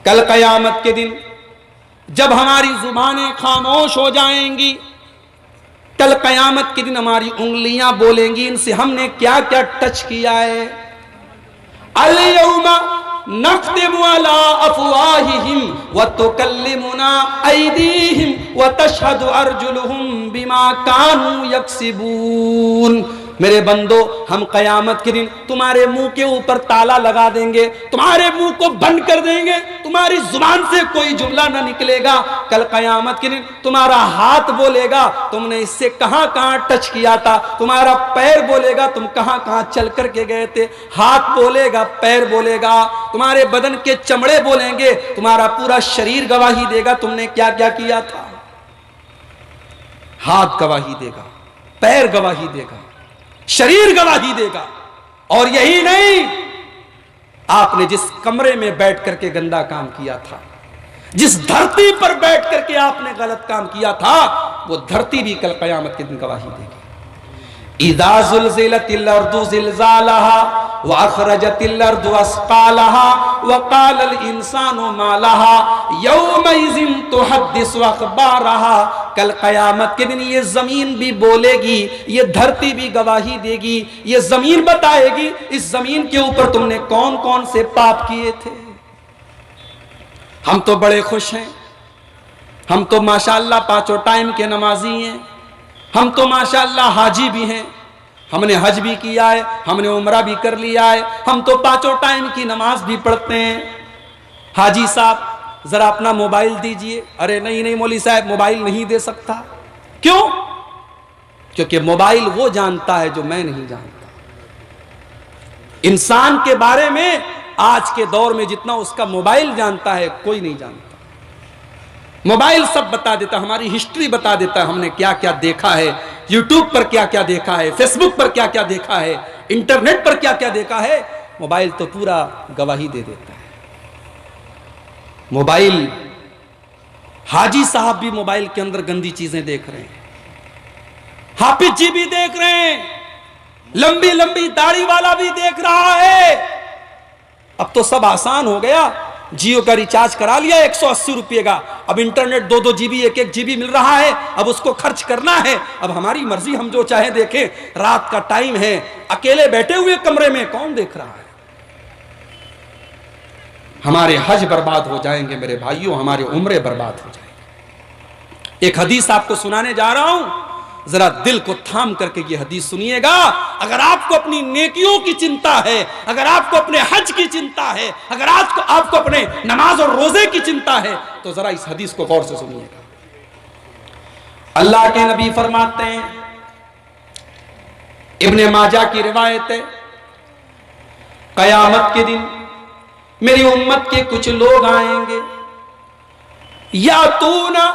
कल कयामत के दिन जब हमारी जुबानें खामोश हो जाएंगी, कल कयामत के दिन हमारी उंगलियां बोलेंगी इनसे हमने क्या क्या टच किया है। अल-यौमा नख्तिमु अला अफ़वाहिहिम व तुकल्लिमुना ऐदीहिम व तशहदु अर्जुलुहुम बिमा कानू यक्सिबून। मेरे बंदो, हम कयामत के दिन तुम्हारे मुंह के ऊपर ताला लगा देंगे, तुम्हारे मुंह को बंद कर देंगे, तुम्हारी जुबान से कोई जुमला ना निकलेगा। कल कयामत के दिन तुम्हारा हाथ बोलेगा तुमने इससे कहां कहां टच किया था, तुम्हारा पैर बोलेगा तुम कहां कहां चल करके गए थे, हाथ बोलेगा, पैर बोलेगा, तुम्हारे बदन के चमड़े बोलेंगे, तुम्हारा पूरा शरीर गवाही देगा तुमने क्या क्या किया था। हाथ गवाही देगा, पैर गवाही देगा, शरीर गवाही देगा। और यही नहीं, आपने जिस कमरे में बैठ करके गंदा काम किया था, जिस धरती पर बैठ करके आपने गलत काम किया था, वो धरती भी कल कयामत के दिन गवाही देगी। इज़ा ज़ुल्ज़िलतिल अर्दु ज़िल्ज़ालहा व अख़रजतिल अर्दु अस्क़ालहा व क़ालल इंसानु मा लहा यौमइज़िन तुहद्दिसु अख़बारहा। कल क़यामत के दिन ये ज़मीन भी बोलेगी, ये धरती भी गवाही देगी, ये ज़मीन बताएगी इस ज़मीन के ऊपर तुमने कौन कौन से पाप किए थे। हम तो बड़े खुश हैं, हम तो माशाअल्लाह पांचों टाइम के नमाजी हैं, हम तो माशाअल्लाह हाजी भी हैं, हमने हज भी किया है, हमने उम्रा भी कर लिया है, हम तो पांचों टाइम की नमाज भी पढ़ते हैं। हाजी साहब जरा अपना मोबाइल दीजिए। अरे नहीं नहीं मौली साहब, मोबाइल नहीं दे सकता। क्यों? क्योंकि मोबाइल वो जानता है जो मैं नहीं जानता। इंसान के बारे में आज के दौर में जितना उसका मोबाइल जानता है कोई नहीं जानता। मोबाइल सब बता देता, हमारी हिस्ट्री बता देता है, हमने क्या क्या देखा है, यूट्यूब पर क्या क्या देखा है, फेसबुक पर क्या क्या देखा है, इंटरनेट पर क्या क्या देखा है। मोबाइल तो पूरा गवाही दे देता है। मोबाइल, हाजी साहब भी मोबाइल के अंदर गंदी चीजें देख रहे हैं, हाफिज जी भी देख रहे हैं, लंबी लंबी दाढ़ी वाला भी देख रहा है। अब तो सब आसान हो गया, जियो का रिचार्ज करा लिया 180 रुपये का, अब इंटरनेट 2-2 GB 1-1 GB मिल रहा है, अब उसको खर्च करना है। अब हमारी मर्जी, हम जो चाहे देखें। रात का टाइम है, अकेले बैठे हुए कमरे में कौन देख रहा है। हमारे हज बर्बाद हो जाएंगे मेरे भाइयों, हमारे उम्रे बर्बाद हो जाएंगे। एक हदीस आपको सुनाने जा रहा हूं, जरा दिल को थाम करके ये हदीस सुनिएगा। अगर आपको अपनी नेकियों की चिंता है, अगर आपको अपने हज की चिंता है, अगर आपको अपने नमाज और रोजे की चिंता है, तो जरा इस हदीस को गौर से सुनिएगा। अल्लाह के नबी फरमाते हैं, इब्ने माजा की रिवायत है, कयामत के दिन मेरी उम्मत के कुछ लोग आएंगे, यातूना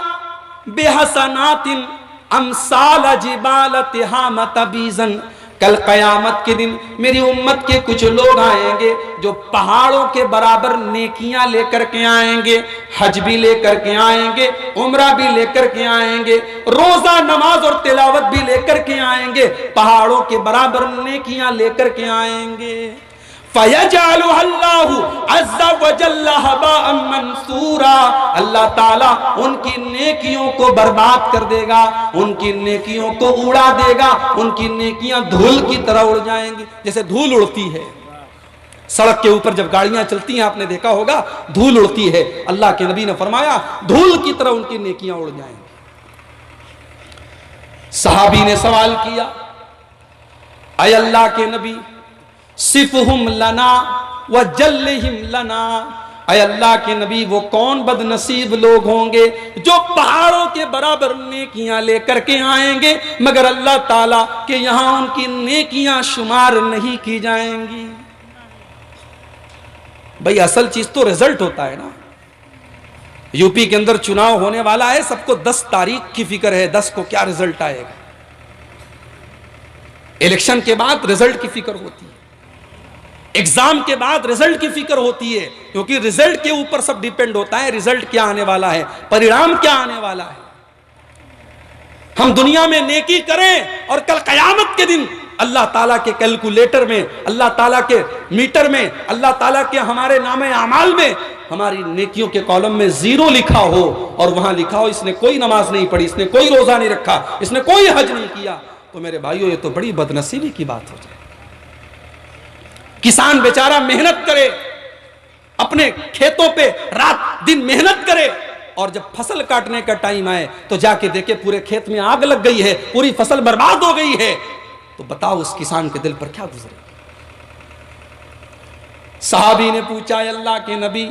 बेहसनातिन अमसाल जिबाल तिहामत बीजन। कल कयामत के दिन मेरी उम्मत के कुछ लोग आएंगे जो पहाड़ों के बराबर नेकियां लेकर के आएंगे, हज भी लेकर के आएंगे, उम्रा भी लेकर के आएंगे, रोजा नमाज और तिलावत भी लेकर के आएंगे, पहाड़ों के बराबर नेकियां लेकर के आएंगे। फयजअलुहल्लाहु अज़्ज़ा व जल्ला हबाअन मंसूरा। अल्लाह ताला उनकी नेकियों को बर्बाद कर देगा, उनकी नेकियों को उड़ा देगा, उनकी नेकियां धूल की तरह उड़ जाएंगी। जैसे धूल उड़ती है सड़क के ऊपर, जब गाड़ियां चलती हैं आपने देखा होगा धूल उड़ती है। अल्लाह के नबी ने फरमाया धूल की तरह उनकी नेकियां उड़ जाएंगी। सहाबी ने सवाल किया, ऐ अल्लाह के नबी सिफहुम लना व जल्लिहिम लना। ऐ अल्लाह के नबी वो कौन बदनसीब लोग होंगे जो पहाड़ों के बराबर नेकियां लेकर के आएंगे मगर अल्लाह ताला के यहां उनकी नेकियां शुमार नहीं की जाएंगी। भाई असल चीज तो रिजल्ट होता है ना। यूपी के अंदर चुनाव होने वाला है, सबको 10 तारीख की फिक्र है, 10 को क्या रिजल्ट आएगा। इलेक्शन के बाद रिजल्ट की फिक्र होती है, एग्जाम के बाद रिजल्ट की फिक्र होती है, क्योंकि रिजल्ट के ऊपर सब डिपेंड होता है। रिजल्ट क्या आने वाला है, परिणाम क्या आने वाला है। हम दुनिया में नेकी करें और कल कयामत के दिन अल्लाह ताला के कैलकुलेटर में, अल्लाह ताला के मीटर में, अल्लाह ताला के हमारे नामे अमाल में हमारी नेकियों के कॉलम में 0 लिखा हो और वहां लिखा हो इसने कोई नमाज नहीं पढ़ी, इसने कोई रोजा नहीं रखा, इसने कोई हज नहीं किया, तो मेरे भाइयों ये तो बड़ी बदनसीबी की बात हो जाए। किसान बेचारा मेहनत करे, अपने खेतों पे रात दिन मेहनत करे, और जब फसल काटने का टाइम आए तो जाके देखे पूरे खेत में आग लग गई है, पूरी फसल बर्बाद हो गई है, तो बताओ उस किसान के दिल पर क्या गुजरे। सहाबी ने पूछा, अल्लाह के नबी,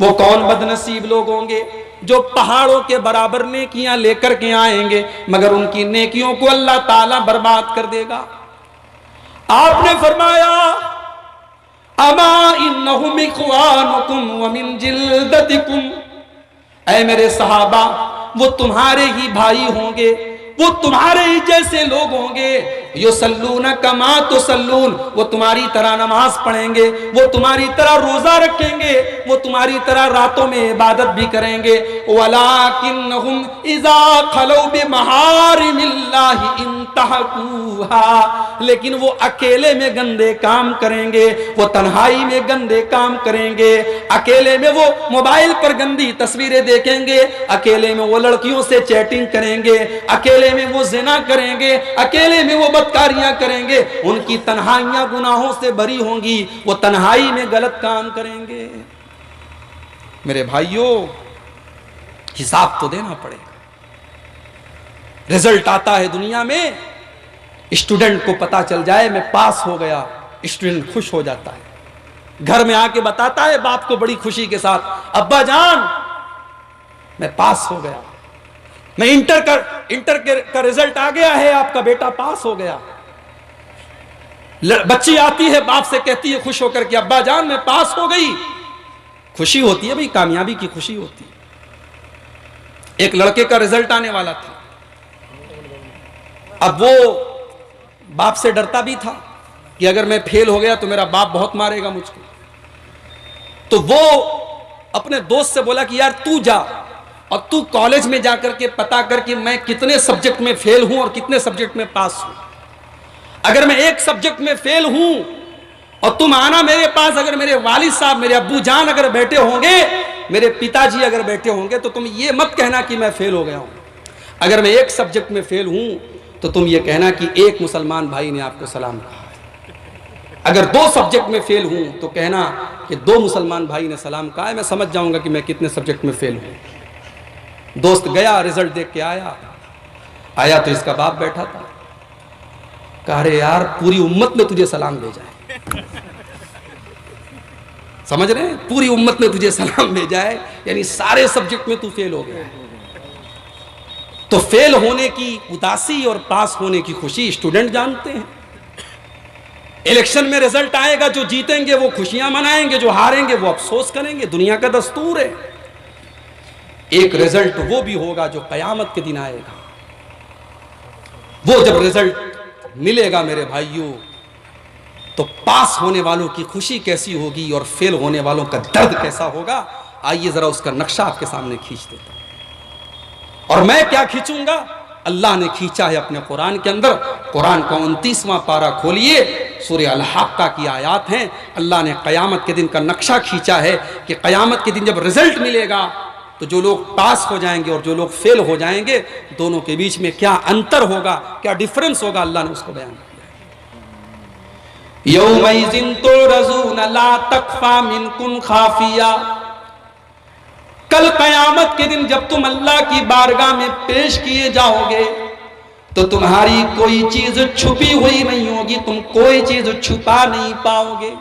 वो कौन बदनसीब लोग होंगे जो पहाड़ों के बराबर नेकियां लेकर के आएंगे मगर उनकी नेकियों को अल्लाह ताला बर्बाद कर देगा। आपने फरमाया, अमा इन्नहुम इख्वानुकुम व मिन जिल्दतिकुम, ऐ मेरे सहाबा, वो तुम्हारे ही भाई होंगे, वो तुम्हारे ही जैसे लोग होंगे। यो सल्लून कमा तो सल्लून, वो तुम्हारी तरह नमाज पढ़ेंगे, वो तुम्हारी तरह रोजा रखेंगे, वो तुम्हारी तरह रातों में इबादत भी करेंगे। वलाकिन्नहुम इज़ा खलौ बिमहारिमिल्लाहि इंतहकूहा, लेकिन वो अकेले में गंदे काम करेंगे, वो तन्हाई में गंदे काम करेंगे, अकेले में वो मोबाइल पर गंदी तस्वीरें देखेंगे, अकेले में वो लड़कियों से चैटिंग करेंगे, अकेले में वो जिना करेंगे, अकेले में वो बदकारियां करेंगे, उनकी तन्हाइयां गुनाहों से भरी होंगी, वो तन्हाई में गलत काम करेंगे। मेरे भाइयों, हिसाब तो देना पड़ेगा। रिजल्ट आता है दुनिया में, स्टूडेंट को पता चल जाए मैं पास हो गया, स्टूडेंट खुश हो जाता है, घर में आके बताता है बाप को बड़ी खुशी के साथ, अब्बा जान मैं पास हो गया, मैं इंटर का रिजल्ट आ गया है, आपका बेटा पास हो गया। बच्ची आती है बाप से कहती है खुश होकर के, अब्बा जान मैं पास हो गई। खुशी होती है भाई, कामयाबी की खुशी होती है। एक लड़के का रिजल्ट आने वाला था, अब वो बाप से डरता भी था कि अगर मैं फेल हो गया तो मेरा बाप बहुत मारेगा मुझको। तो वो अपने दोस्त से बोला कि यार तू जा और तू कॉलेज में जाकर के पता कर कि मैं कितने सब्जेक्ट में फेल हूं और कितने सब्जेक्ट में पास हूं। अगर मैं एक सब्जेक्ट में फेल हूं और तुम आना मेरे पास, अगर मेरे वालिद साहब, मेरे अब्बू जान अगर बैठे होंगे, मेरे पिताजी अगर बैठे होंगे, तो तुम ये मत कहना कि मैं फेल हो गया हूं। अगर मैं एक सब्जेक्ट में फेल हूं तो तुम ये कहना कि एक मुसलमान भाई ने आपको सलाम कहा है। अगर 2 सब्जेक्ट में फेल हूं तो कहना कि 2 मुसलमान भाई ने सलाम कहा है, मैं समझ जाऊंगा कि मैं कितने सब्जेक्ट में फेल हूं। दोस्त गया, रिजल्ट देख के आया तो इसका बाप बैठा था, कहा रे यार पूरी उम्मत ने तुझे सलाम भेजा है। समझ रहे हैं, पूरी उम्मत ने तुझे सलाम भेजा है, यानी सारे सब्जेक्ट में तू फेल हो गया है। तो फेल होने की उदासी और पास होने की खुशी स्टूडेंट जानते हैं। इलेक्शन में रिजल्ट आएगा, जो जीतेंगे वो खुशियां मनाएंगे, जो हारेंगे वो अफसोस करेंगे, दुनिया का दस्तूर है। एक रिजल्ट वो भी होगा जो कयामत के दिन आएगा। वो जब रिजल्ट मिलेगा मेरे भाइयों, तो पास होने वालों की खुशी कैसी होगी और फेल होने वालों का दर्द कैसा होगा, आइए जरा उसका नक्शा आपके सामने खींच देता हूं। और मैं क्या खींचूंगा, अल्लाह ने खींचा है अपने कुरान के अंदर। कुरान का 29वां पारा खोलिए, सूरह अल-हक्का की आयात हैं। अल्लाह ने कयामत के दिन का नक्शा खींचा है कि कयामत के दिन जब रिजल्ट मिलेगा तो जो लोग पास हो जाएंगे और जो लोग फेल हो जाएंगे, दोनों के बीच में क्या अंतर होगा, क्या डिफरेंस होगा, अल्लाह ने उसको बयान किया। यौमइज़िन तुरज़ून ला तख़फ़ा मिनकुम ख़ाफ़िया, कल कयामत के दिन जब तुम अल्लाह की बारगाह में पेश किए जाओगे तो तुम्हारी कोई चीज छुपी हुई नहीं होगी, तुम कोई चीज छुपा नहीं पाओगे।